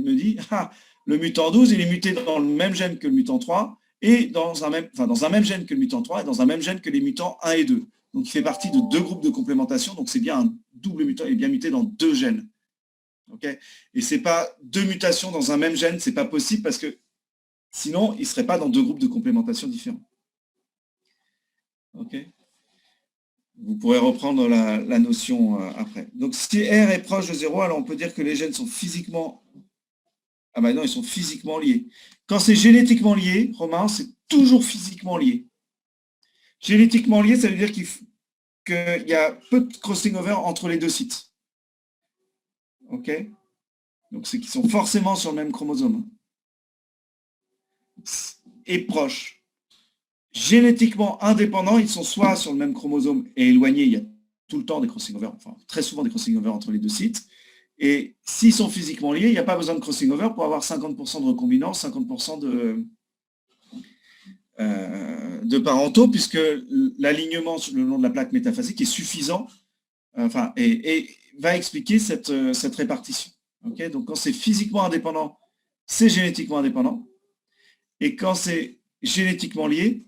me dit, ah, le mutant 12, il est muté dans le même gène que le mutant 3, et dans un même gène que le mutant 3, et dans un même gène que les mutants 1 et 2. Donc, il fait partie de 2 groupes de complémentation, donc c'est bien un double mutant, il est bien muté dans 2 gènes. Okay, et ce n'est pas 2 mutations dans un même gène, ce n'est pas possible parce que sinon, il ne serait pas dans 2 groupes de complémentation différents. Okay. Vous pourrez reprendre la notion après. Donc, si R est proche de 0, alors on peut dire que les gènes sont physiquement... Ah ben non, ils sont physiquement liés. Quand c'est génétiquement lié, Romain, c'est toujours physiquement lié. Génétiquement lié, ça veut dire qu'il y a peu de crossing over entre les 2 sites. OK? Donc, c'est qu'ils sont forcément sur le même chromosome. Et proches. Génétiquement indépendants, ils sont soit sur le même chromosome et éloignés, il y a tout le temps des crossing over, enfin très souvent des crossing over entre les 2 sites. Et s'ils sont physiquement liés, il n'y a pas besoin de crossing over pour avoir 50% de recombinance, 50% de parentaux, puisque l'alignement le long de la plaque métaphasique est suffisant, et va expliquer cette répartition. Okay, donc quand c'est physiquement indépendant, c'est génétiquement indépendant. Et quand c'est génétiquement lié,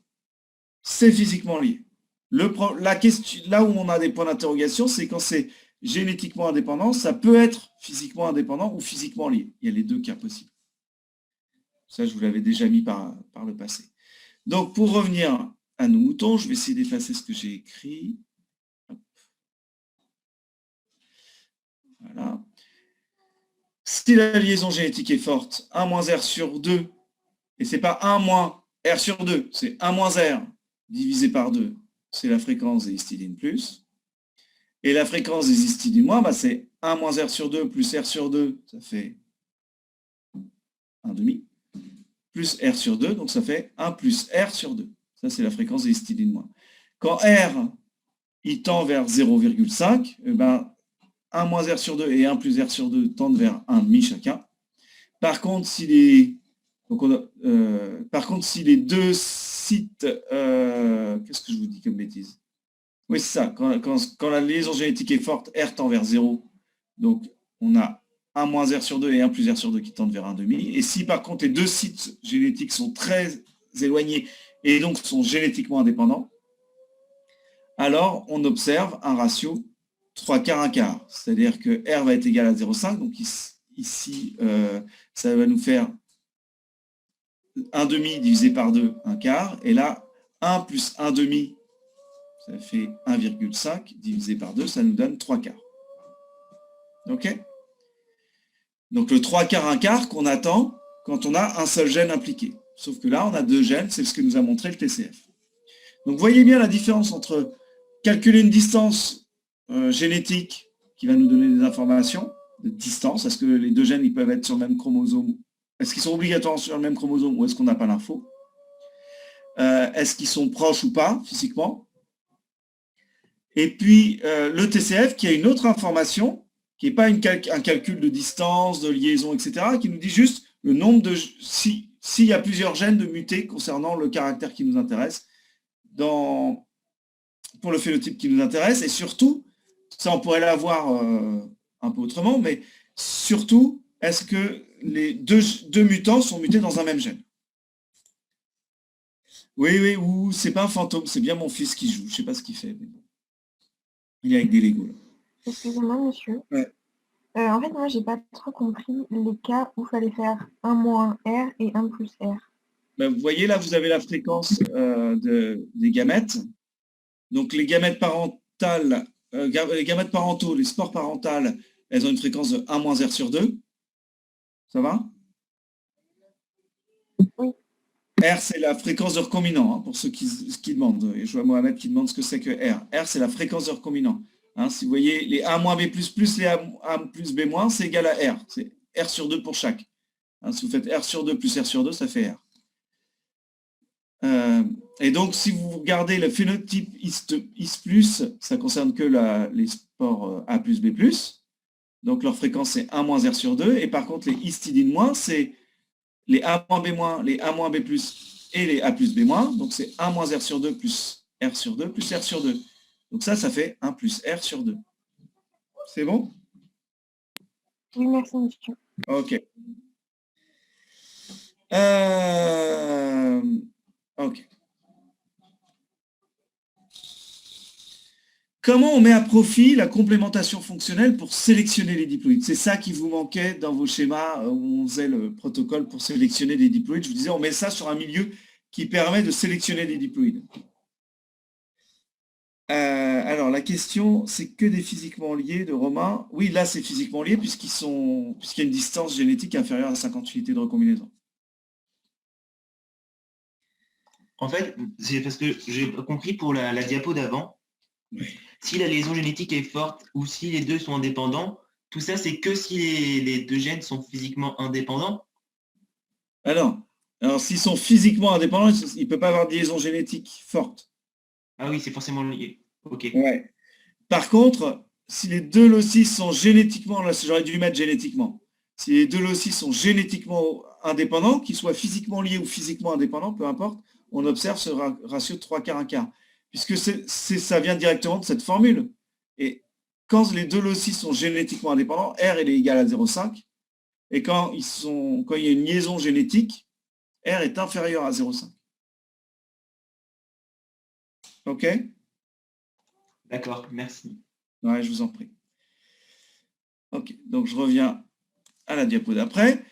c'est physiquement lié. La question, là où on a des points d'interrogation, c'est quand c'est génétiquement indépendant, ça peut être physiquement indépendant ou physiquement lié. Il y a les 2 cas possibles. Ça, je vous l'avais déjà mis par le passé. Donc, pour revenir à nos moutons, je vais essayer d'effacer ce que j'ai écrit. Hop. Voilà. Si la liaison génétique est forte, 1 moins R sur 2, et ce n'est pas 1 moins R sur 2, c'est 1 moins R divisé par 2, c'est la fréquence des histidines plus. Et la fréquence des histidines moins, bah, c'est 1 moins R sur 2 plus R sur 2, ça fait 1,5, plus R sur 2, donc ça fait 1 plus R sur 2. Ça, c'est la fréquence des histidines moins. Quand R, il tend vers 0,5, eh ben, 1 moins R sur 2 et 1 plus R sur 2 tendent vers 1,5 chacun. Par contre, si les, si les 2 sites... qu'est-ce que je vous dis comme bêtise? Oui, c'est ça. Quand la liaison génétique est forte, R tend vers 0. Donc, on a 1 moins R sur 2 et 1 plus R sur 2 qui tendent vers 1,5. Et si par contre les 2 sites génétiques sont très éloignés et donc sont génétiquement indépendants, alors on observe un ratio 3 quarts, 1 quart. C'est-à-dire que R va être égal à 0,5. Donc ici, ça va nous faire 1,5 divisé par 2, 1 quart. Et là, 1 plus 1,5, ça fait 1,5 divisé par 2, ça nous donne 3 quarts. OK? Donc le 3 quarts, 1 quart qu'on attend quand on a un seul gène impliqué. Sauf que là, on a 2 gènes, c'est ce que nous a montré le TCF. Donc voyez bien la différence entre calculer une distance génétique qui va nous donner des informations de distance. Est-ce que les 2 gènes ils peuvent être sur le même chromosome? Est-ce qu'ils sont obligatoirement sur le même chromosome ou est-ce qu'on n'a pas l'info? Est-ce qu'ils sont proches ou pas physiquement? Et puis le TCF qui a une autre information qui n'est pas un calcul de distance, de liaison, etc., qui nous dit juste le nombre de... S'il y a plusieurs gènes de mutés concernant le caractère qui nous intéresse, pour le phénotype qui nous intéresse, et surtout, ça on pourrait l'avoir un peu autrement, mais surtout, est-ce que les deux mutants sont mutés dans un même gène? Oui, ou c'est pas un fantôme, c'est bien mon fils qui joue, je sais pas ce qu'il fait, mais bon. Il est avec des Legos. Excusez-moi, monsieur. Ouais. En fait, moi, j'ai pas trop compris les cas où il fallait faire 1 moins R et 1 plus R. Ben, vous voyez, là, vous avez la fréquence des gamètes. Donc, les gamètes parentales, les gamètes parentaux, les spores parentales, elles ont une fréquence de 1 moins R sur 2. Ça va? Oui. R, c'est la fréquence de recombinant, hein, pour ceux qui demandent. Et je vois Mohamed qui demande ce que c'est que R. R, c'est la fréquence de recombinant. Hein, si vous voyez les A moins B++, les A plus B-, c'est égal à R. C'est R sur 2 pour chaque. Hein, si vous faites R sur 2 plus R sur 2, ça fait R. Et donc, si vous regardez le phénotype IS+, ça concerne que les spores A plus B+. Donc, leur fréquence, c'est 1 moins R sur 2. Et par contre, les histidines moins, c'est les A moins B moins, les A moins B+, et les A plus B moins. Donc, c'est 1 moins R sur 2 plus R sur 2 plus R sur 2. Donc, ça fait 1 plus R sur 2. C'est bon? Oui, merci, monsieur. OK. OK. Comment on met à profit la complémentation fonctionnelle pour sélectionner les diploïdes? C'est ça qui vous manquait dans vos schémas où on faisait le protocole pour sélectionner des diploïdes. Je vous disais, on met ça sur un milieu qui permet de sélectionner des diploïdes. Alors, la question, c'est que des physiquement liés de Romain. Oui, là, c'est physiquement lié puisqu'il y a une distance génétique inférieure à 50 unités de recombinaison. En fait, c'est parce que j'ai pas compris pour la diapo d'avant. Oui. Si la liaison génétique est forte ou si les deux sont indépendants, tout ça, c'est que si les deux gènes sont physiquement indépendants. Alors s'ils sont physiquement indépendants, il ne peut pas avoir de liaison génétique forte. Ah oui, c'est forcément lié. OK. Ouais. Par contre, si les deux loci sont génétiquement, là j'aurais dû mettre génétiquement, si les deux loci sont génétiquement indépendants, qu'ils soient physiquement liés ou physiquement indépendants, peu importe, on observe ce ratio de 3 quarts, 1 quart. Puisque ça vient directement de cette formule. Et quand les deux loci sont génétiquement indépendants, R est égal à 0,5. Et quand il y a une liaison génétique, R est inférieur à 0,5. OK? D'accord, merci. Ouais, je vous en prie. OK, donc je reviens à la diapo d'après.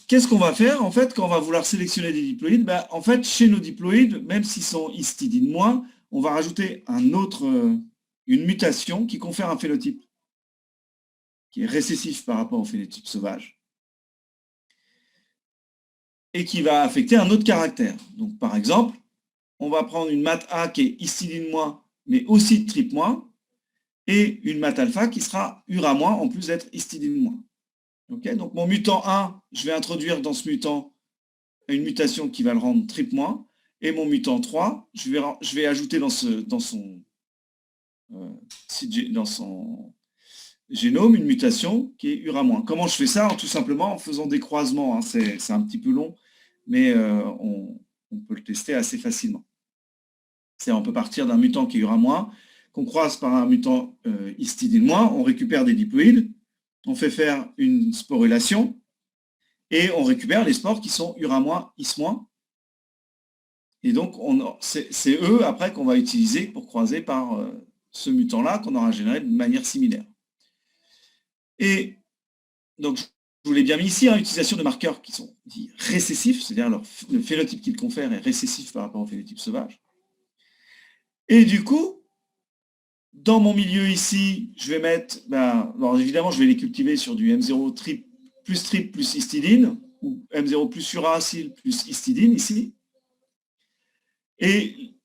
Qu'est-ce qu'on va faire, en fait, quand on va vouloir sélectionner des diploïdes? Ben, en fait, chez nos diploïdes, même s'ils sont histidine moins, on va rajouter une mutation qui confère un phénotype qui est récessif par rapport au phénotype sauvage et qui va affecter un autre caractère. Donc, par exemple, on va prendre une mat A qui est histidine moins, mais aussi trip moins, et une mat alpha qui sera ura moins, en plus d'être histidine moins. Okay, donc mon mutant 1, je vais introduire dans ce mutant une mutation qui va le rendre trip moins, et mon mutant 3, je vais ajouter dans son génome une mutation qui est ura moins. Comment je fais ça? Tout simplement en faisant des croisements. Hein. C'est un petit peu long, mais on peut le tester assez facilement. On peut partir d'un mutant qui est ura moins, qu'on croise par un mutant histidine moins, on récupère des diploïdes, on fait faire une sporulation, et on récupère les spores qui sont ura-, is-. Et donc, c'est eux, après, qu'on va utiliser pour croiser par ce mutant-là qu'on aura généré de manière similaire. Et donc, je vous l'ai bien mis ici, hein, utilisation de marqueurs qui sont dits récessifs, c'est-à-dire le phénotype qu'ils confèrent est récessif par rapport au phénotype sauvage. Et du coup, dans mon milieu ici, je vais mettre, alors évidemment, je vais les cultiver sur du M0 trip plus histidine, ou M0 plus uracile plus histidine ici. Et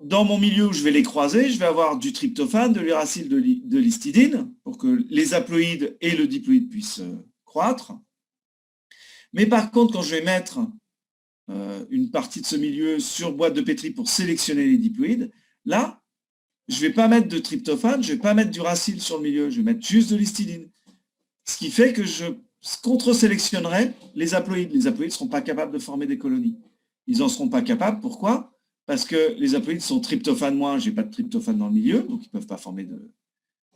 dans mon milieu où je vais les croiser, je vais avoir du tryptophane, de l'uracile, de l'histidine, pour que les haploïdes et le diploïde puissent croître. Mais par contre, quand je vais mettre une partie de ce milieu sur boîte de Petri pour sélectionner les diploïdes, là, je ne vais pas mettre de tryptophane, je ne vais pas mettre d'uracile sur le milieu, je vais mettre juste de l'histidine. Ce qui fait que je contre-sélectionnerai les haploïdes. Les haploïdes ne seront pas capables de former des colonies. Ils n'en seront pas capables. Pourquoi? Parce que les haploïdes sont tryptophane moins, je n'ai pas de tryptophane dans le milieu, donc ils ne peuvent pas former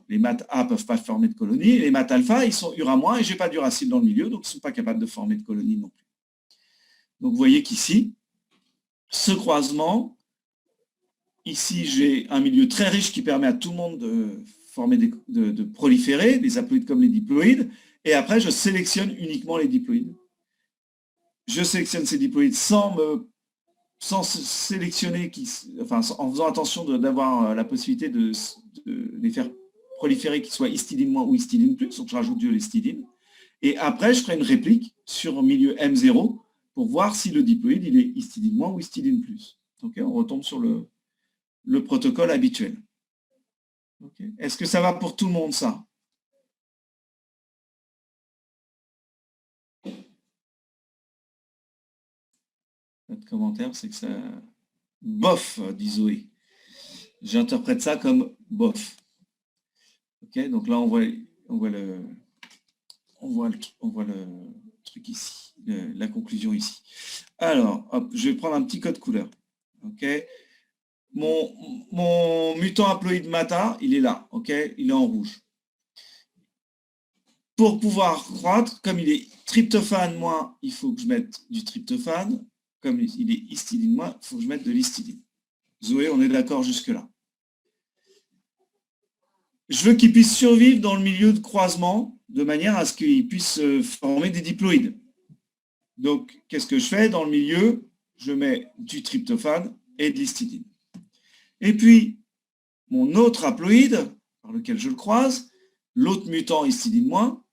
les maths A ne peuvent pas former de colonies. Et les maths alpha, ils sont ura moins et je n'ai pas d'uracile dans le milieu, donc ils ne sont pas capables de former de colonies non plus. Donc vous voyez qu'ici, ce croisement, ici j'ai un milieu très riche qui permet à tout le monde de former de proliférer, les haploïdes comme les diploïdes, et après je sélectionne uniquement les diploïdes. Je sélectionne ces diploïdes sans sélectionner, en faisant attention d'avoir la possibilité de les faire proliférer, qu'ils soient histidine moins ou histidine plus, donc je rajoute de l'histidine. Et après, je ferai une réplique sur milieu M0 pour voir si le diploïde il est histidine moins ou histidine plus. Okay, on retombe sur le protocole habituel. Okay. Est-ce que ça va pour tout le monde, ça? Notre commentaire, c'est que ça... Bof, dit Zoé. J'interprète ça comme bof. Ok, donc là, on voit le truc ici, la conclusion ici. Alors, hop, je vais prendre un petit code couleur. Ok, mon mutant haploïde MATA, il est là. Ok, il est en rouge. pour pouvoir croître, comme il est tryptophane moins, il faut que je mette du tryptophane. Comme il est histidine moins, il faut que je mette de l'histidine. Zoé, on est d'accord jusque-là. Je veux qu'il puisse survivre dans le milieu de croisement de manière à ce qu'il puisse former des diploïdes. Donc, qu'est-ce que je fais dans le milieu? Je mets du tryptophane et de l'histidine. Et puis, mon autre haploïde, par lequel je le croise, l'autre mutant histidine moins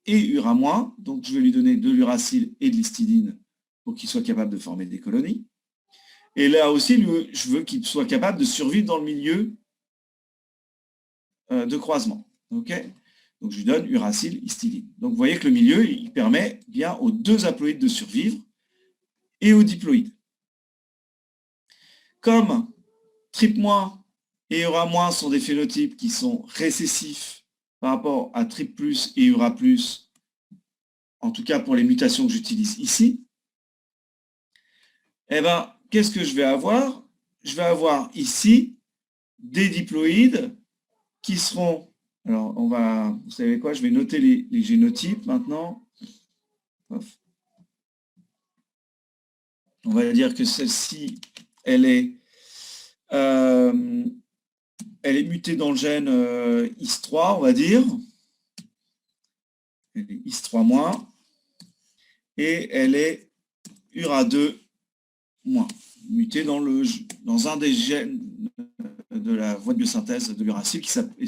et ura moins, donc je vais lui donner de l'uracile et de l'histidine pour qu'il soit capable de former des colonies. Et là aussi, je veux qu'il soit capable de survivre dans le milieu de croisement. Okay, donc je lui donne uracile, histidine. Donc vous voyez que le milieu, il permet bien aux deux haploïdes de survivre et aux diploïdes. Comme trip- et ura- sont des phénotypes qui sont récessifs par rapport à trip+ et ura+, en tout cas pour les mutations que j'utilise ici, eh bien, qu'est-ce que je vais avoir? Je vais avoir ici des diploïdes qui seront... Alors, vous savez quoi? Je vais noter les génotypes maintenant. On va dire que celle-ci, elle est mutée dans le gène IS3, on va dire. Elle est IS3-, et elle est URA2-, mutée dans un des gènes de la voie de biosynthèse de l'uracile qui s'appelle...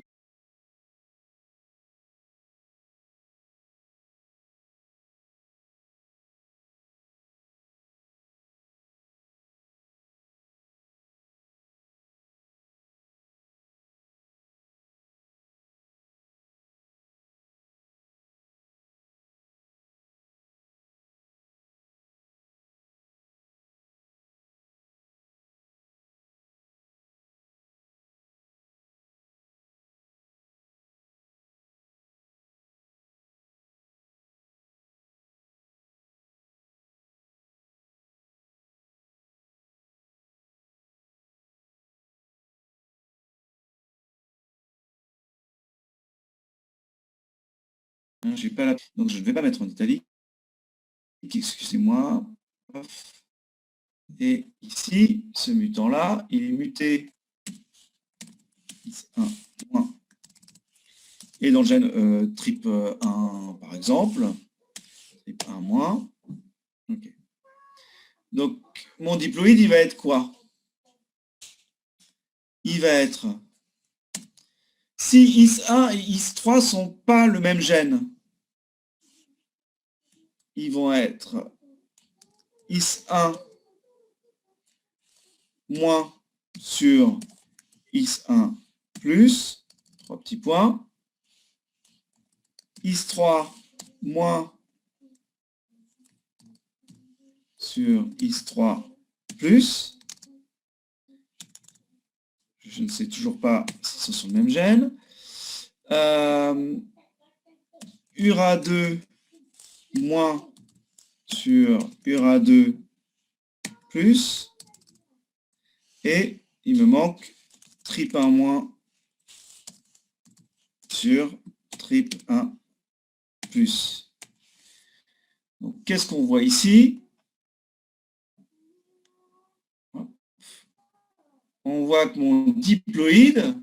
J'ai pas la... Donc je ne vais pas mettre en italique. Excusez-moi. Et ici, ce mutant-là, il est muté IS1-, et dans le gène TRIP1, par exemple, TRIP1-. Okay. Donc, mon diploïde, il va être quoi? Il va être... Si IS1 et IS3 ne sont pas le même gène, ils vont être IS1- sur IS1+, 3 petits points, IS3- sur IS3+, je ne sais toujours pas si ce sont le même gène, URA2- sur URA2+, et il me manque TRIP1- sur TRIP1+. Donc, qu'est-ce qu'on voit ici? On voit que mon diploïde,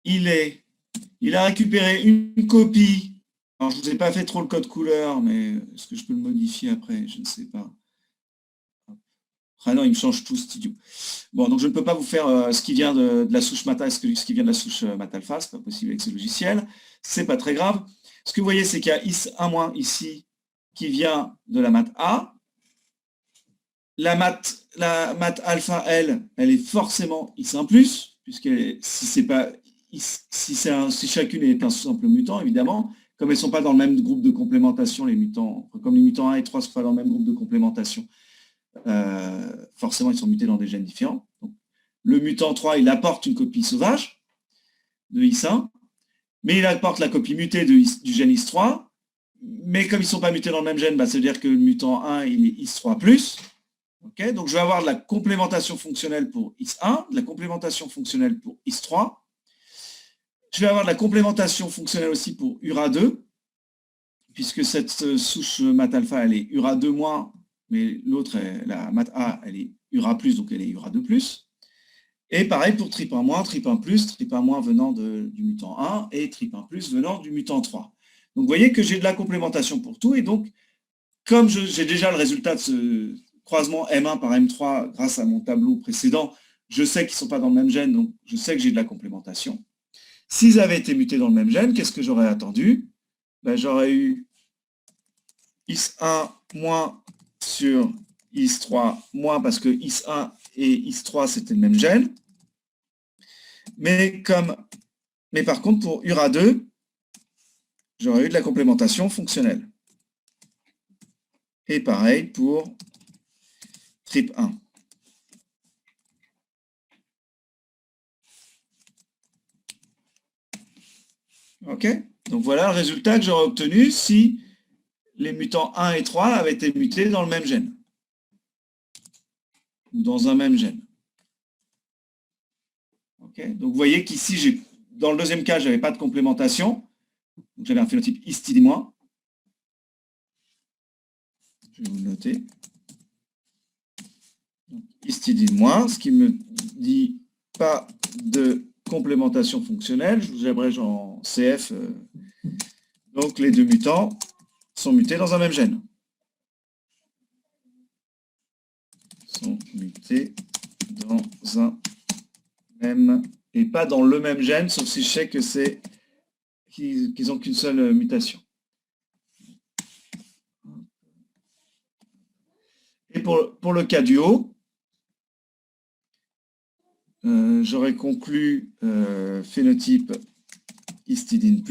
il a récupéré une copie. Alors, je ne vous ai pas fait trop le code couleur, mais est-ce que je peux le modifier après? Je ne sais pas. Ah non, il me change tout, cet idiot. Bon, donc je ne peux pas vous faire ce qui vient de la souche mat, ce qui vient de la souche mat alpha, c'est pas possible avec ce logiciel. C'est pas très grave. Ce que vous voyez, c'est qu'il y a IS1- ici qui vient de la mat A. La mat alpha, elle est forcément IS1+, puisque si chacune est un simple mutant, évidemment, comme elles ne sont pas dans le même groupe de complémentation, les mutants, comme les mutants 1 et 3 ne sont pas dans le même groupe de complémentation, forcément, ils sont mutés dans des gènes différents. Donc, le mutant 3, il apporte une copie sauvage de IS1, mais il apporte la copie mutée du gène IS3, mais comme ils ne sont pas mutés dans le même gène, ça veut dire que le mutant 1, il est IS3+. Okay, donc je vais avoir de la complémentation fonctionnelle pour IS1, de la complémentation fonctionnelle pour IS3. Je vais avoir de la complémentation fonctionnelle aussi pour URA2, puisque cette souche mat alpha, elle est URA2-, mais l'autre, la mat A, elle est URA+, donc elle est URA2+. Et pareil pour TRIP1-, TRIP1+, TRIP1- venant du mutant 1 et TRIP1+ venant du mutant 3. Donc vous voyez que j'ai de la complémentation pour tout, et donc comme j'ai déjà le résultat de ce croisement M1 par M3 grâce à mon tableau précédent, je sais qu'ils ne sont pas dans le même gène, donc je sais que j'ai de la complémentation. S'ils avaient été mutés dans le même gène, qu'est-ce que j'aurais attendu? Ben, j'aurais eu IS1- sur IS3- parce que IS1 et IS3 c'était le même gène. Mais par contre, pour URA2, j'aurais eu de la complémentation fonctionnelle. Et pareil pour TRIP1. OK? Donc voilà le résultat que j'aurais obtenu si les mutants 1 et 3 avaient été mutés dans le même gène. Ou dans un même gène. OK? Donc vous voyez qu'ici, dans le deuxième cas, je n'avais pas de complémentation. Donc j'avais un phénotype histidine-. Je vais vous le noter. Histidine-, ce qui me dit pas de complémentation fonctionnelle. Je vous abrège en CF. Donc les deux mutants sont mutés dans un même gène. Sont mutés dans un même, et pas dans le même gène, sauf si je sais que c'est qu'ils n'ont qu'une seule mutation. Et pour le cas du haut, j'aurais conclu phénotype histidine+.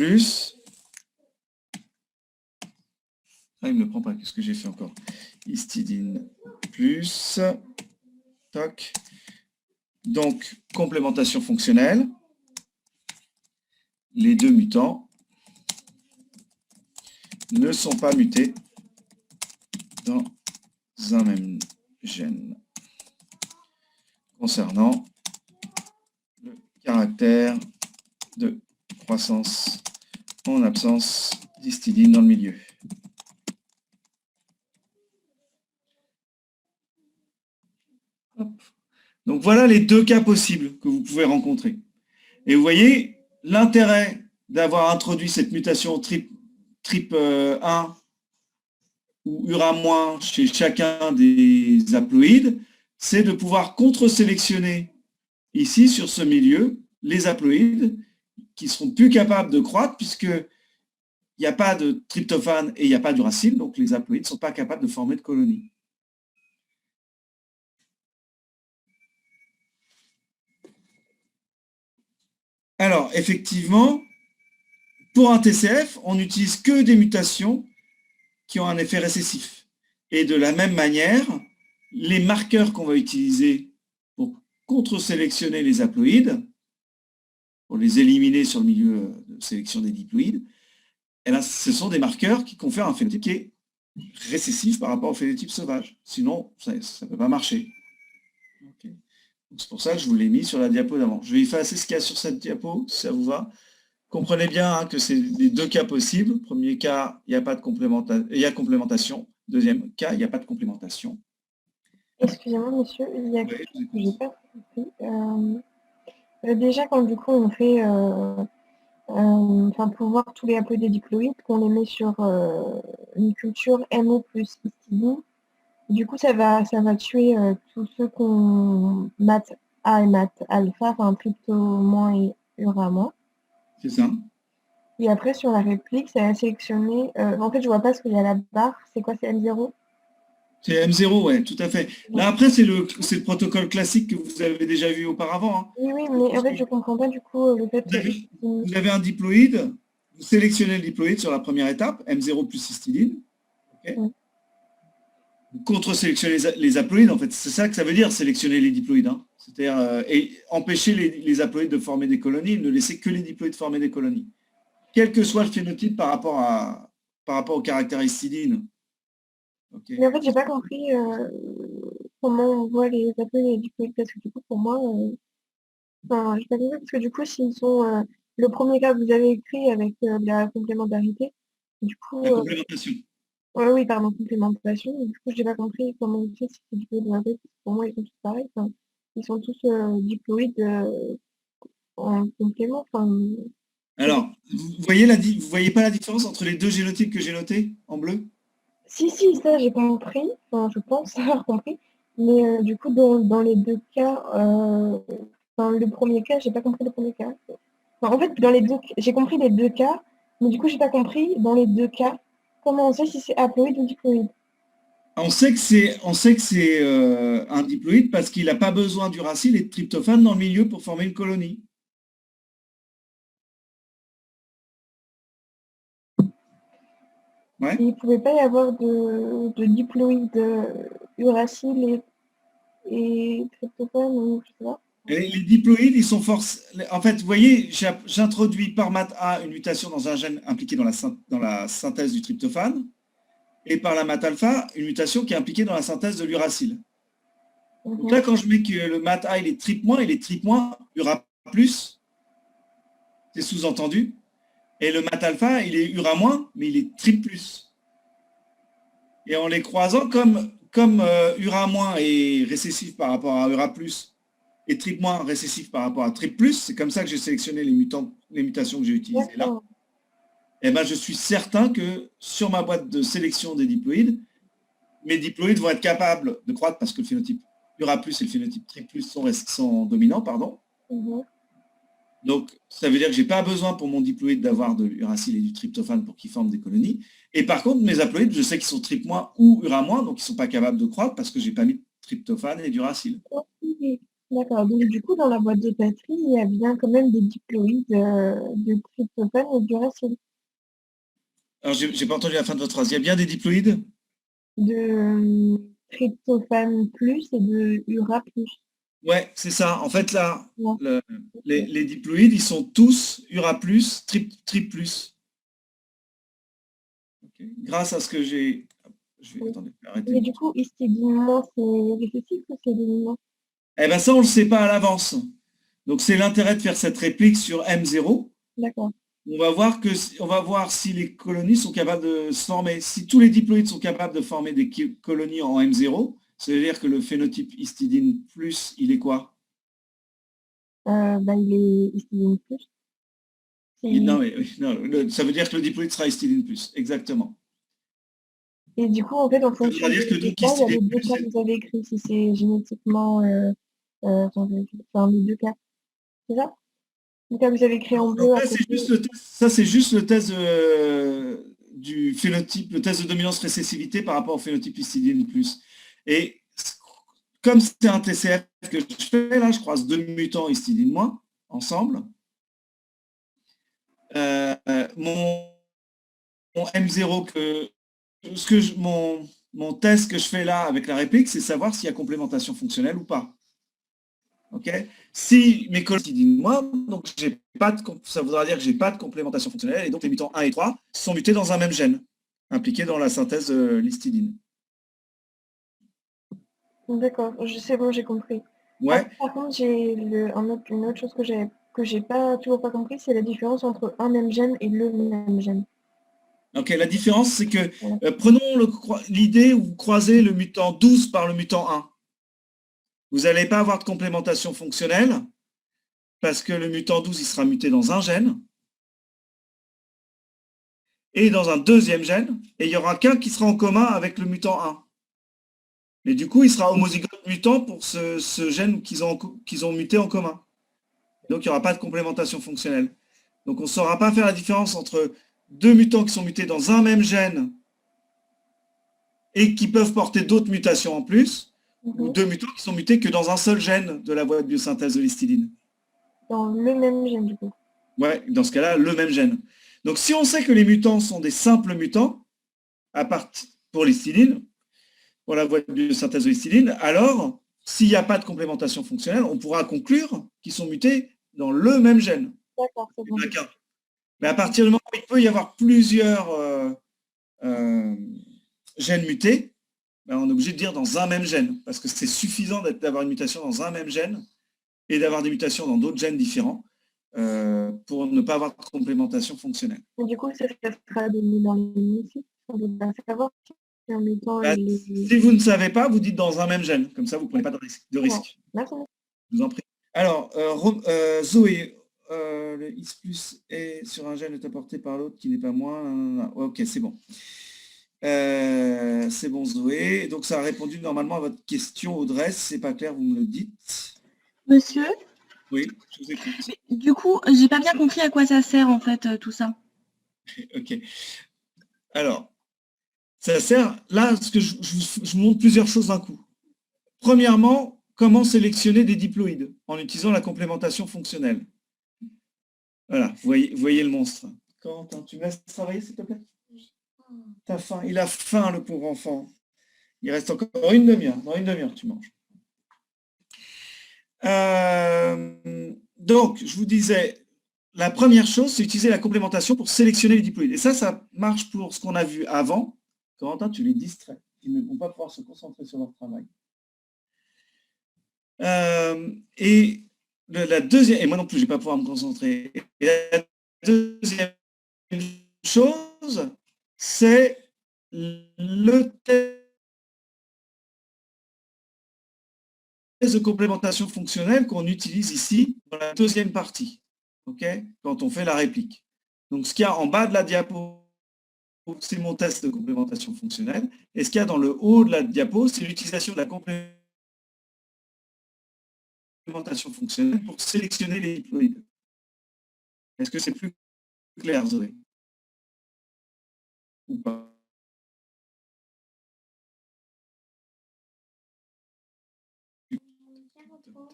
Ah, il ne me le prend pas, qu'est-ce que j'ai fait encore? Histidine+, toc. Donc, complémentation fonctionnelle. Les deux mutants ne sont pas mutés dans un même gène. Concernant le caractère de croissance en absence d'histidine dans le milieu. Hop. Donc voilà les deux cas possibles que vous pouvez rencontrer. Et vous voyez l'intérêt d'avoir introduit cette mutation TRIP1 ou URA- chez chacun des haploïdes, c'est de pouvoir contre-sélectionner ici, sur ce milieu, les haploïdes qui seront plus capables de croître puisqu'il n'y a pas de tryptophane et il n'y a pas d'uracile, donc les haploïdes ne sont pas capables de former de colonies. Alors, effectivement, pour un TCF, on n'utilise que des mutations qui ont un effet récessif. Et de la même manière, les marqueurs qu'on va utiliser pour contre-sélectionner les haploïdes, pour les éliminer sur le milieu de sélection des diploïdes, eh bien, ce sont des marqueurs qui confèrent un phénotype qui est récessif par rapport au phénotype sauvage. Sinon, ça ne peut pas marcher. Okay. C'est pour ça que je vous l'ai mis sur la diapo d'avant. Je vais effacer ce qu'il y a sur cette diapo, si ça vous va. Comprenez bien hein, que c'est les deux cas possibles. Premier cas, il n'y a pas de complémentation. Deuxième cas, il n'y a pas de complémentation. Excusez-moi, monsieur, il y a quelque chose que je n'ai pas compris. Déjà, quand du coup on fait, pour voir tous les haploïdes diploïdes, qu'on les met sur une culture MO plus histidine, du coup ça va tuer tous ceux qu'on mat A et mat alpha, enfin trypto- et URA-. C'est ça. Et après sur la réplique, ça va sélectionner. En fait, je vois pas ce qu'il y a la barre. C'est quoi, c'est M0? C'est M0, ouais, tout à fait. Là, après, c'est le protocole classique que vous avez déjà vu auparavant. Hein. Oui, mais en fait, je comprends pas du coup le fait vous avez un diploïde, vous sélectionnez le diploïde sur la première étape, M0 plus histidine. Okay. Oui. Vous contre-sélectionnez les haploïdes, en fait. C'est ça que ça veut dire, sélectionner les diploïdes. Hein. C'est-à-dire et empêcher les haploïdes de former des colonies, ne laisser que les diploïdes former des colonies. Quel que soit le phénotype par rapport au caractère histidine. Okay. Mais en fait, j'ai pas compris comment on voit les haploïdes et les diploïdes, parce que du coup, pour moi, j'ai pas compris, parce que du coup, s'ils sont le premier cas que vous avez écrit avec la complémentarité, du coup, La complémentation. oui, pardon, complémentation, du coup, j'ai pas compris comment on fait si c'est diploïde ou intriploïde, parce que pour moi, ils sont tous pareils, enfin, ils sont tous diploïdes en complément, enfin, Alors, vous voyez pas la différence entre les deux génotypes que j'ai notés en bleu? si, ça j'ai compris, enfin, je pense avoir compris, mais du coup, dans les deux cas, enfin, le premier cas, j'ai pas compris le premier cas. Enfin, en fait, dans les deux, j'ai compris les deux cas, mais du coup, j'ai pas compris dans les deux cas comment on sait si c'est haploïde ou diploïde. On sait que c'est un diploïde parce qu'il n'a pas besoin d'uracile et de tryptophane dans le milieu pour former une colonie. Ouais. Il ne pouvait pas y avoir de diploïde uracile et tryptophane ou je sais pas. Et les diploïdes, ils sont forcés. En fait, vous voyez, j'introduis par MAT-A une mutation dans un gène impliqué dans la synthèse du tryptophane, et par la MAT-alpha, une mutation qui est impliquée dans la synthèse de l'uracile. Donc là, quand je mets que le MAT-A, il est trip-, ura+, c'est sous-entendu. Et le MAT-alpha, il est ura-, mais il est trip+. Et en les croisant, comme ura- est récessif par rapport à ura+, et trip- récessif par rapport à trip+, c'est comme ça que j'ai sélectionné les mutations que j'ai utilisées là. Et ben, je suis certain que sur ma boîte de sélection des diploïdes, mes diploïdes vont être capables de croître parce que le phénotype ura+ et le phénotype trip+ sont dominants, pardon. Donc, ça veut dire que je n'ai pas besoin pour mon diploïde d'avoir de l'uracile et du tryptophane pour qu'ils forment des colonies. Et par contre, mes haploïdes, je sais qu'ils sont trip- ou ura-, donc ils ne sont pas capables de croître parce que je n'ai pas mis de tryptophane et d'uracile. D'accord. Donc, du coup, dans la boîte de patrie, il y a bien quand même des diploïdes de tryptophane et d'uracile. Alors, j'ai pas entendu la fin de votre phrase. Il y a bien des diploïdes? De tryptophane plus et de ura plus. Ouais, c'est ça. En fait, là, Ouais. les diploïdes, ils sont tous ura+, trip+. Okay. Grâce à ce que j'ai... Attendez, arrêtez. Mais du coup, histidinement, c'est récessif ou c'est dominant? Eh bien, ça, on ne le sait pas à l'avance. Donc, c'est l'intérêt de faire cette réplique sur M0. D'accord. On va voir si les colonies sont capables de se former. Si tous les diploïdes sont capables de former des colonies en M0, ça veut dire que le phénotype histidine plus, il est quoi? Il est histidine plus. Non, mais non, ça veut dire que le diploïde sera histidine plus, exactement. Et du coup, en fait, en Ça fonction veut dire que des donc cas, il y a les histidine deux plus, cas que vous avez écrits, si c'est génétiquement, les deux cas. C'est ça? Le cas que vous avez écrit en bleu donc à là, côté. c'est juste le test du phénotype, le test de dominance récessivité par rapport au phénotype histidine plus. Et comme c'est un TCF que je fais, là, je croise deux mutants histidine moins ensemble. Mon M0 mon test que je fais là avec la réplique, c'est savoir s'il y a complémentation fonctionnelle ou pas. Ok. Si mes collègues disent moi, donc ça voudra dire que j'ai pas de complémentation fonctionnelle et donc les mutants 1 et 3 sont mutés dans un même gène, impliqué dans la synthèse de l'histidine. D'accord, c'est bon, j'ai compris. Ouais. Après, par contre, j'ai une autre chose que j'ai toujours pas compris, c'est la différence entre un même gène et le même gène. Ok, la différence, c'est que Voilà. prenons l'idée où vous croisez le mutant 12 par le mutant 1. Vous n'allez pas avoir de complémentation fonctionnelle parce que le mutant 12, il sera muté dans un gène et dans un deuxième gène, et il n'y aura qu'un qui sera en commun avec le mutant 1. Et du coup, il sera homozygote mutant pour ce gène qu'ils ont muté en commun. Donc, il n'y aura pas de complémentation fonctionnelle. Donc, on ne saura pas faire la différence entre deux mutants qui sont mutés dans un même gène et qui peuvent porter d'autres mutations en plus, ou deux mutants qui sont mutés que dans un seul gène de la voie de biosynthèse de l'histidine. Dans le même gène, du coup. Ouais, dans ce cas-là, le même gène. Donc, si on sait que les mutants sont des simples mutants, pour l'histidine, pour la voie de biosynthèse de l'histidine, alors, s'il n'y a pas de complémentation fonctionnelle, on pourra conclure qu'ils sont mutés dans le même gène. D'accord, c'est bon. Mais à partir du moment où il peut y avoir plusieurs gènes mutés, ben on est obligé de dire dans un même gène, parce que c'est suffisant d'avoir une mutation dans un même gène et d'avoir des mutations dans d'autres gènes différents pour ne pas avoir de complémentation fonctionnelle. Et du coup, ça sera donné dans les sites. On ne peut pas savoir si en mettant Bah, les... si vous ne savez pas, vous dites dans un même gène. Comme ça, vous ne prenez pas de risque. Merci. Je vous en prie. Alors, Zoé, le X plus est sur un gène est apporté par l'autre qui n'est pas moi. Ok, c'est bon. C'est bon, Zoé. Donc, ça a répondu normalement à votre question, Audrey. Si c'est pas clair, vous me le dites. Monsieur, Oui, je vous écoute. du coup, j'ai pas bien compris à quoi ça sert en fait tout ça. Ok. Alors, ça sert, là, ce que je vous montre plusieurs choses d'un coup. Premièrement, comment sélectionner des diploïdes en utilisant la complémentation fonctionnelle. Voilà, vous voyez le monstre. Quentin, tu me laisses travailler, s'il te plaît? T'as faim. Il a faim, le pauvre enfant. Il reste encore une demi-heure. Dans une demi-heure, tu manges. Donc, je vous disais, la première chose, c'est utiliser la complémentation pour sélectionner les diploïdes. Et ça marche pour ce qu'on a vu avant. Corentin, tu les distrais. Ils ne vont pas pouvoir se concentrer sur leur travail. Et la deuxième, et moi non plus, je ne vais pas pouvoir me concentrer. Et la deuxième chose, c'est le test de complémentation fonctionnelle qu'on utilise ici dans la deuxième partie, okay, quand on fait la réplique. Donc, ce qu'il y a en bas de la diapo, c'est mon test de complémentation fonctionnelle. Et ce qu'il y a dans le haut de la diapo, c'est l'utilisation de la complémentation fonctionnelle pour sélectionner les diploïdes. Est-ce que c'est plus clair, Zoé? Ou pas? Comment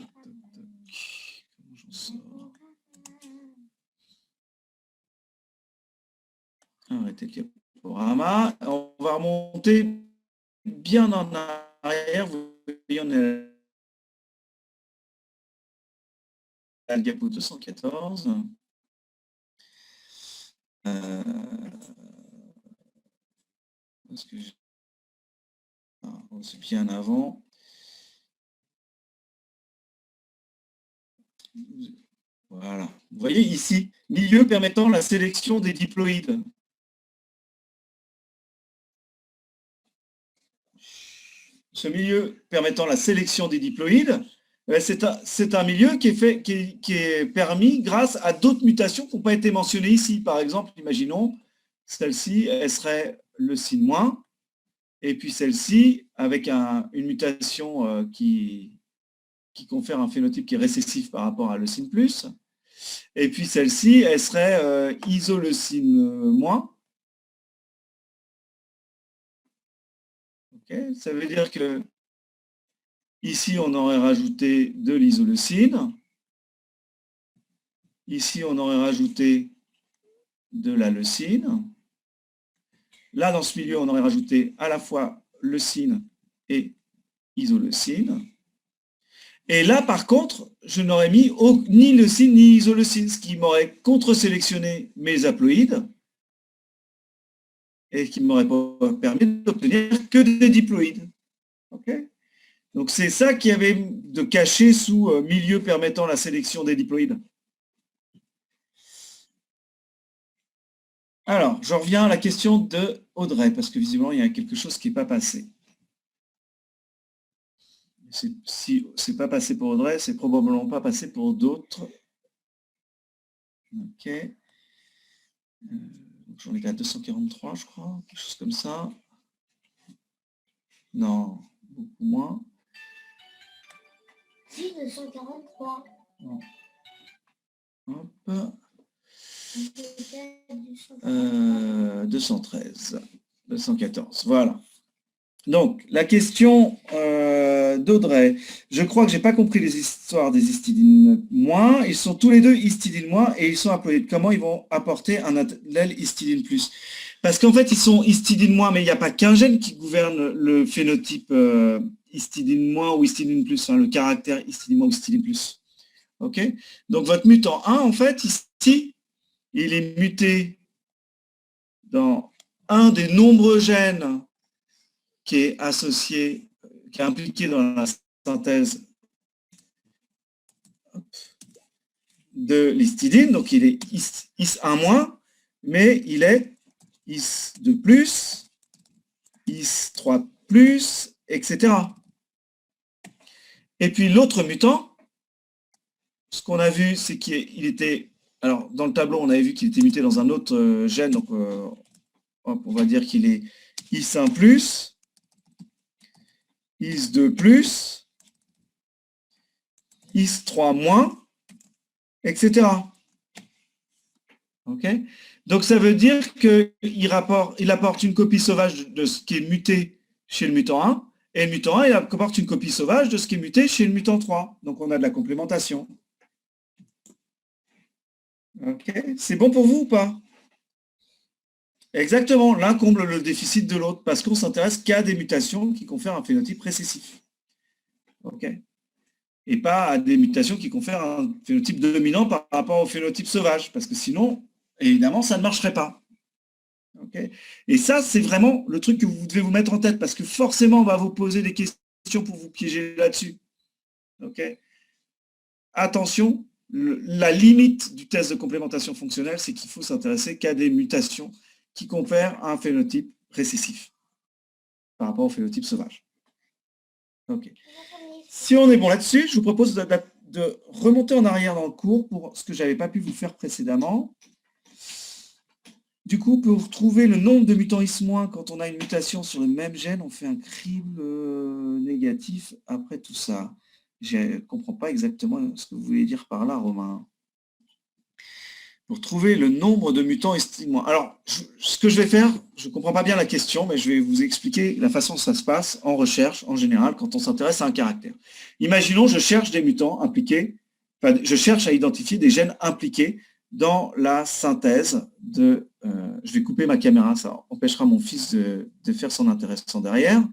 j'en sors? Arrêtez le diaporama. On va remonter bien en arrière. Vous voyez, on est à la diapo 214. Parce que c'est bien avant. Voilà. Vous voyez ici, milieu permettant la sélection des diploïdes. Ce milieu permettant la sélection des diploïdes, c'est un milieu qui est permis grâce à d'autres mutations qui n'ont pas été mentionnées ici. Par exemple, imaginons, celle-ci, elle serait le signe moins, et puis celle-ci, avec une mutation qui confère un phénotype qui est récessif par rapport à leucine plus. Et puis celle-ci, elle serait isoleucine moins. Okay. Ça veut dire que ici, on aurait rajouté de l'isoleucine. Ici, on aurait rajouté de la leucine. Là, dans ce milieu, on aurait rajouté à la fois leucine et isoleucine. Et là, par contre, je n'aurais mis ni leucine ni isoleucine, ce qui m'aurait contre-sélectionné mes haploïdes et qui ne m'aurait pas permis d'obtenir que des diploïdes. Okay. Donc, c'est ça qu'il y avait de caché sous milieu permettant la sélection des diploïdes. Alors, je reviens à la question de Audrey, parce que visiblement, il y a quelque chose qui n'est pas passé. Si ce n'est pas passé pour Audrey, c'est probablement pas passé pour d'autres. Ok. J'en ai qu'à 243, je crois, quelque chose comme ça. Non, beaucoup moins. Si, 243. Non. Hop. 213, 214, voilà. Donc, la question d'Audrey. Je crois que je n'ai pas compris les histoires des histidines moins. Ils sont tous les deux histidines moins et ils sont haploïdes. Comment ils vont apporter un allèle histidine plus? Parce qu'en fait, ils sont histidines moins, mais il n'y a pas qu'un gène qui gouverne le phénotype histidine moins ou histidine plus, hein, le caractère histidine moins ou histidine plus. OK? Donc, votre mutant 1, en fait, ici, il est muté dans un des nombreux gènes qui est associé, qui est impliqué dans la synthèse de l'histidine, donc il est IS1-, mais il est IS2+, IS3+, etc. Et puis l'autre mutant, ce qu'on a vu, c'est qu'il était... Alors, dans le tableau, on avait vu qu'il était muté dans un autre gène, donc on va dire qu'il est IS1+, IS2+, IS3-, etc. OK? Donc, ça veut dire qu'il apporte une copie sauvage de ce qui est muté chez le mutant 1, et le mutant 1, il apporte une copie sauvage de ce qui est muté chez le mutant 3. Donc, on a de la complémentation. OK? C'est bon pour vous ou pas? Exactement. L'un comble le déficit de l'autre, parce qu'on s'intéresse qu'à des mutations qui confèrent un phénotype récessif. OK? Et pas à des mutations qui confèrent un phénotype dominant par rapport au phénotype sauvage, parce que sinon, évidemment, ça ne marcherait pas. Okay. Et ça, c'est vraiment le truc que vous devez vous mettre en tête, parce que forcément, on va vous poser des questions pour vous piéger là-dessus. Okay. Attention, la limite du test de complémentation fonctionnelle, c'est qu'il faut s'intéresser qu'à des mutations qui confèrent un phénotype récessif par rapport au phénotype sauvage. Okay. Si on est bon là-dessus, je vous propose de remonter en arrière dans le cours pour ce que je n'avais pas pu vous faire précédemment. Du coup, pour trouver le nombre de mutants IS- quand on a une mutation sur le même gène, on fait un crible négatif après tout ça. Je ne comprends pas exactement ce que vous voulez dire par là, Romain. Pour trouver le nombre de mutants IS-. Alors, ce que je vais faire, je ne comprends pas bien la question, mais je vais vous expliquer la façon dont ça se passe en recherche, en général, quand on s'intéresse à un caractère. Imaginons, je cherche des mutants impliqués, enfin, je cherche à identifier des gènes impliqués dans la synthèse de... je vais couper ma caméra, ça empêchera mon fils de faire son intéressant derrière.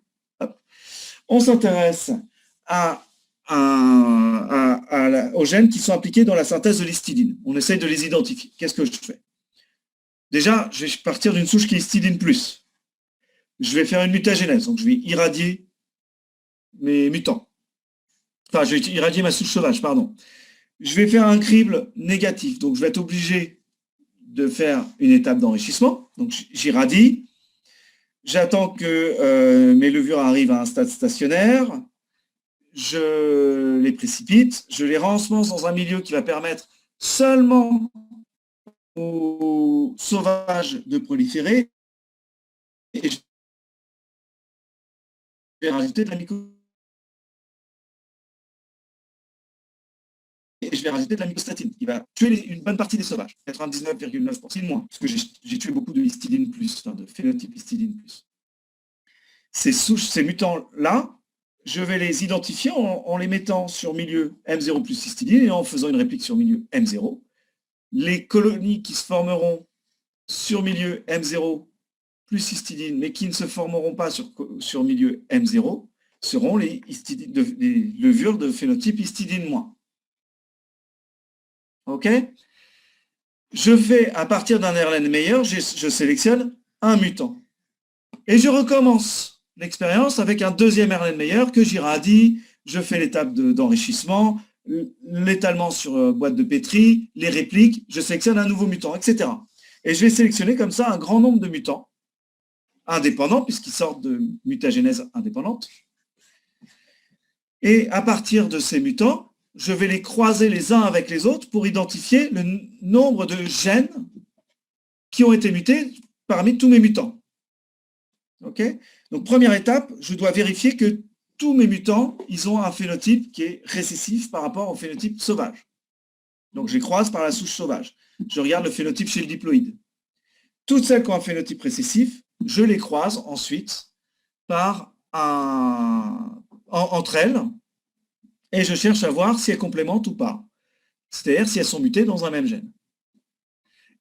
Hop. On s'intéresse aux gènes qui sont impliqués dans la synthèse de l'histidine. On essaye de les identifier. Qu'est-ce que je fais? Déjà, je vais partir d'une souche qui est histidine plus. Je vais faire une mutagénèse, donc je vais irradier mes mutants. Enfin, je vais irradier ma souche sauvage, pardon. Je vais faire un crible négatif, donc je vais être obligé de faire une étape d'enrichissement. Donc j'irradie, j'attends que mes levures arrivent à un stade stationnaire, je les précipite, je les rensemence dans un milieu qui va permettre seulement aux sauvages de proliférer, et je vais rajouter de la et je vais rajouter de la mycostatine, qui va tuer une bonne partie des sauvages, 99,9% de moins, parce que j'ai tué beaucoup de histidine plus, enfin de phénotype histidine plus. Ces mutants-là, je vais les identifier en les mettant sur milieu M0 plus histidine et en faisant une réplique sur milieu M0. Les colonies qui se formeront sur milieu M0 plus histidine, mais qui ne se formeront pas sur milieu M0, seront les levures de phénotype histidine moins. OK? Je fais, à partir d'un Erlenmeyer, je sélectionne un mutant. Et je recommence l'expérience avec un deuxième Erlenmeyer que j'irradie, je fais l'étape d'enrichissement, l'étalement sur boîte de pétri, les répliques, je sélectionne un nouveau mutant, etc. Et je vais sélectionner comme ça un grand nombre de mutants indépendants, puisqu'ils sortent de mutagénèse indépendante. Et à partir de ces mutants, je vais les croiser les uns avec les autres pour identifier le nombre de gènes qui ont été mutés parmi tous mes mutants. Okay? Donc, première étape, je dois vérifier que tous mes mutants, ils ont un phénotype qui est récessif par rapport au phénotype sauvage. Donc, je les croise par la souche sauvage. Je regarde le phénotype chez le diploïde. Toutes celles qui ont un phénotype récessif, je les croise ensuite entre elles et je cherche à voir si elles complémentent ou pas. C'est-à-dire si elles sont mutées dans un même gène.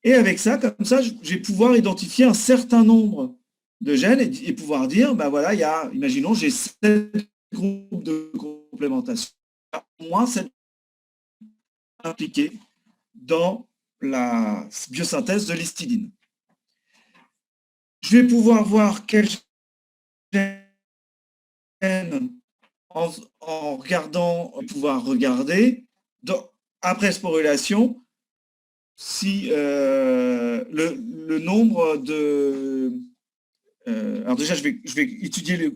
Et avec ça, comme ça, je vais pouvoir identifier un certain nombre de gènes et pouvoir dire, ben voilà, imaginons, j'ai 7 groupes de complémentation, au moins 7 impliqués dans la biosynthèse de l'histidine. Je vais pouvoir voir quel gène en regardant, pouvoir regarder après sporulation, si le nombre de... alors déjà, je vais étudier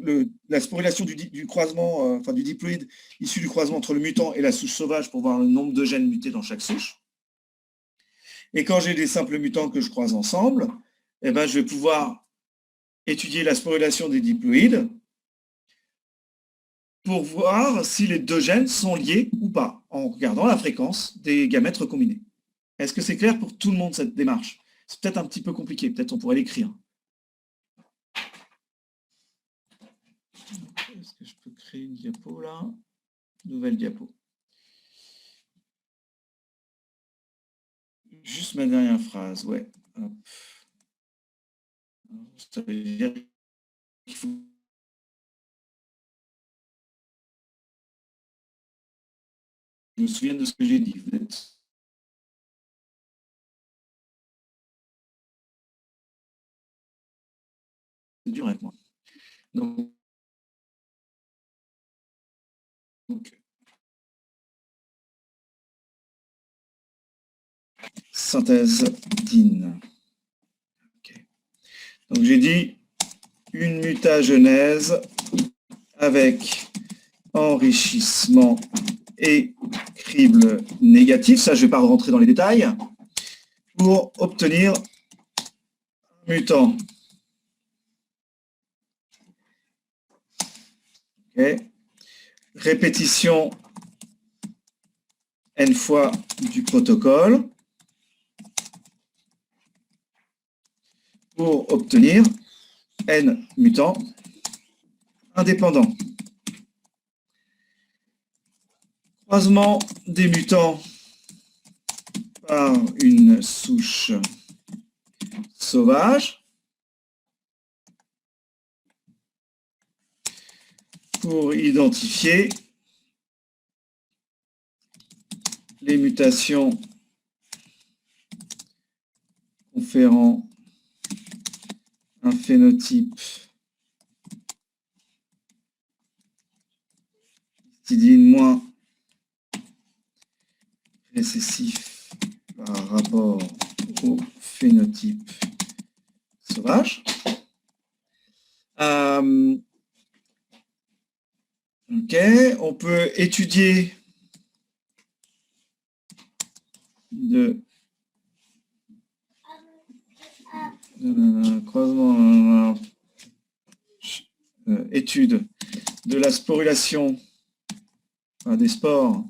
la sporulation du croisement, enfin du diploïde issu du croisement entre le mutant et la souche sauvage pour voir le nombre de gènes mutés dans chaque souche. Et quand j'ai des simples mutants que je croise ensemble, eh ben, je vais pouvoir étudier la sporulation des diploïdes pour voir si les deux gènes sont liés ou pas, en regardant la fréquence des gamètes recombinés. Est-ce que c'est clair pour tout le monde, cette démarche? C'est peut-être un petit peu compliqué, peut-être on pourrait l'écrire. Est-ce que je peux créer une diapo là? Nouvelle diapo. Juste ma dernière phrase, ouais. Hop. Ça veut dire qu'il faut... Je me souviens de ce que j'ai dit. Vous êtes... C'est dur avec moi. Donc synthèse DIN. Okay. Donc j'ai dit une mutagenèse avec enrichissement et crible négatif, ça je ne vais pas rentrer dans les détails, pour obtenir un mutant. Okay. Répétition n fois du protocole pour obtenir n mutants indépendants. Croisement des mutants par une souche sauvage pour identifier les mutations conférant un phénotype histidine moins récessif par rapport au phénotype sauvage. Ok, on peut étudier croisement, étude de la sporulation des spores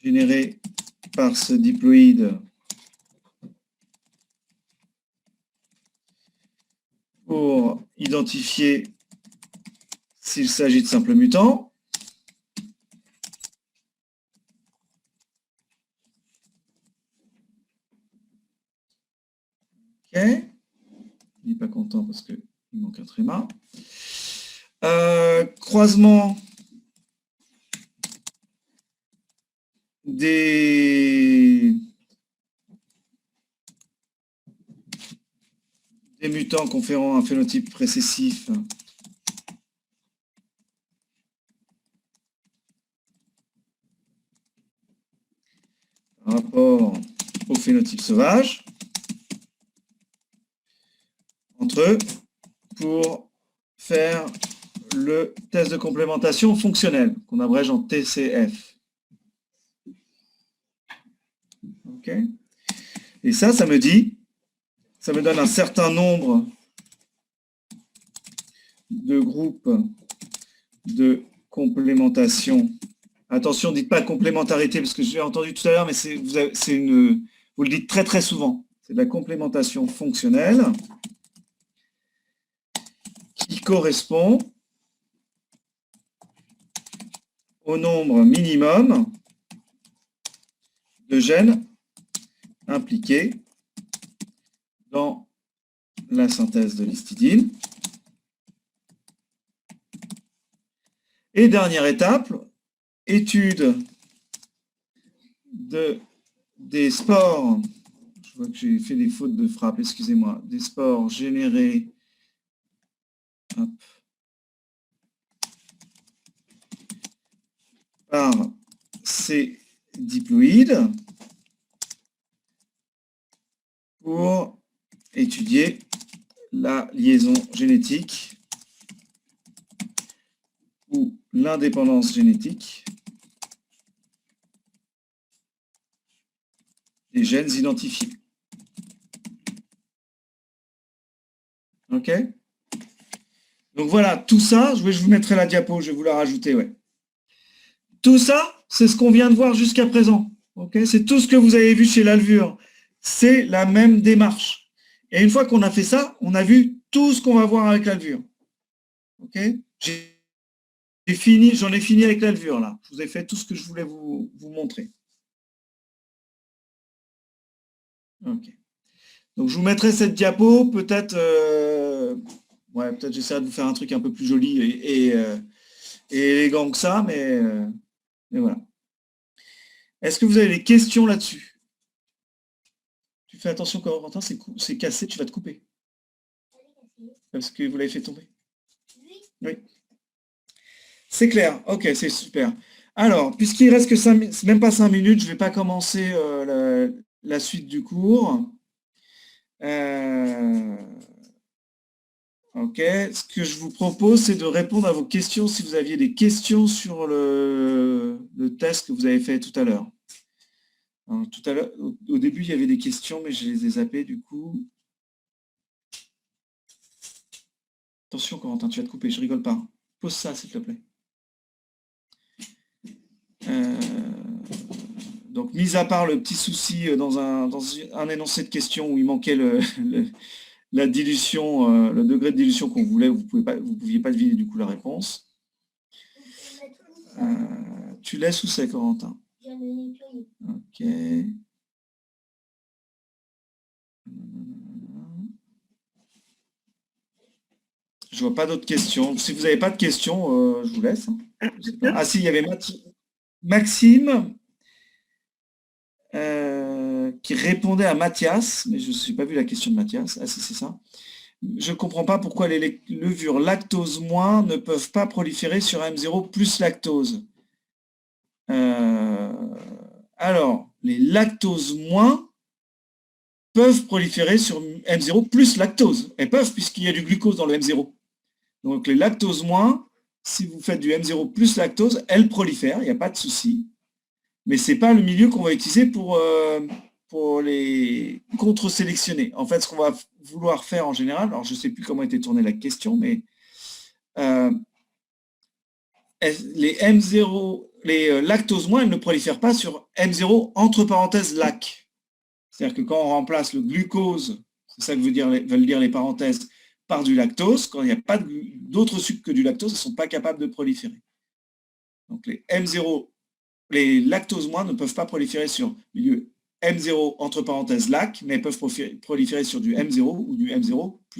générés par ce diploïde pour identifier s'il s'agit de simples mutants. Ok, il n'est pas content parce qu'il manque un tréma. Croisement des mutants conférant un phénotype récessif par rapport au phénotype sauvage entre eux pour faire le test de complémentation fonctionnelle qu'on abrège en TCF. Ok. Et ça me dit, ça me donne un certain nombre de groupes de complémentation. Attention, dites pas complémentarité, parce que j'ai entendu tout à l'heure, mais vous le dites très très souvent. C'est de la complémentation fonctionnelle qui correspond au nombre minimum de gènes impliqués dans la synthèse de l'histidine. Et dernière étape, étude des spores, je vois que j'ai fait des fautes de frappe, excusez-moi, des spores générés par ces diploïdes pour étudier la liaison génétique ou l'indépendance génétique des gènes identifiés. OK? Donc voilà, tout ça, je vous mettrai la diapo, je vais vous la rajouter, ouais. Tout ça, c'est ce qu'on vient de voir jusqu'à présent. OK? C'est tout ce que vous avez vu chez l'alvure. C'est la même démarche. Et une fois qu'on a fait ça, on a vu tout ce qu'on va voir avec l'alvure. OK? J'en ai fini avec l'alvure, là. Je vous ai fait tout ce que je voulais vous montrer. OK. Donc, je vous mettrai cette diapo, peut-être peut-être j'essaierai de vous faire un truc un peu plus joli et élégant que ça, mais voilà. Est-ce que vous avez des questions là-dessus? Tu fais attention, Corentin, c'est cassé, tu vas te couper. Parce que vous l'avez fait tomber. Oui. C'est clair, ok, c'est super. Alors, puisqu'il reste que même pas 5 minutes, je ne vais pas commencer la suite du cours. Ok, ce que je vous propose, c'est de répondre à vos questions si vous aviez des questions sur le test que vous avez fait tout à l'heure. Tout à l'heure, au début, il y avait des questions, mais je les ai zappées du coup. Attention, Corentin, tu vas te couper, je rigole pas. Pose ça, s'il te plaît. Donc, mis à part le petit souci dans un énoncé de question où il manquait la dilution, le degré de dilution qu'on voulait, vous ne pouviez pas deviner du coup la réponse. Tu laisses où c'est, Corentin? Ok. Je vois pas d'autres questions. Si vous n'avez pas de questions, je vous laisse. Ah si, il y avait Maxime qui répondait à Mathias, mais je n'ai pas vu la question de Mathias. Ah si, c'est ça. Je ne comprends pas pourquoi les levures lactose moins ne peuvent pas proliférer sur M0 plus lactose. Alors, les lactose moins peuvent proliférer sur M0 plus lactose. Elles peuvent, puisqu'il y a du glucose dans le M0. Donc, les lactose moins, si vous faites du M0 plus lactose, elles prolifèrent, il n'y a pas de souci. Mais ce n'est pas le milieu qu'on va utiliser pour les contre-sélectionner. En fait, ce qu'on va vouloir faire en général, alors je ne sais plus comment était tournée la question, mais les M0, les lactose moins, elles ne prolifèrent pas sur M0 entre parenthèses lac. C'est-à-dire que quand on remplace le glucose, c'est ça que veulent dire les parenthèses, par du lactose, quand il n'y a pas d'autres sucres que du lactose, elles ne sont pas capables de proliférer. Donc les M0, les lactose moins ne peuvent pas proliférer sur milieu M0 entre parenthèses lac, mais elles peuvent proliférer sur du M0 ou du M0 plus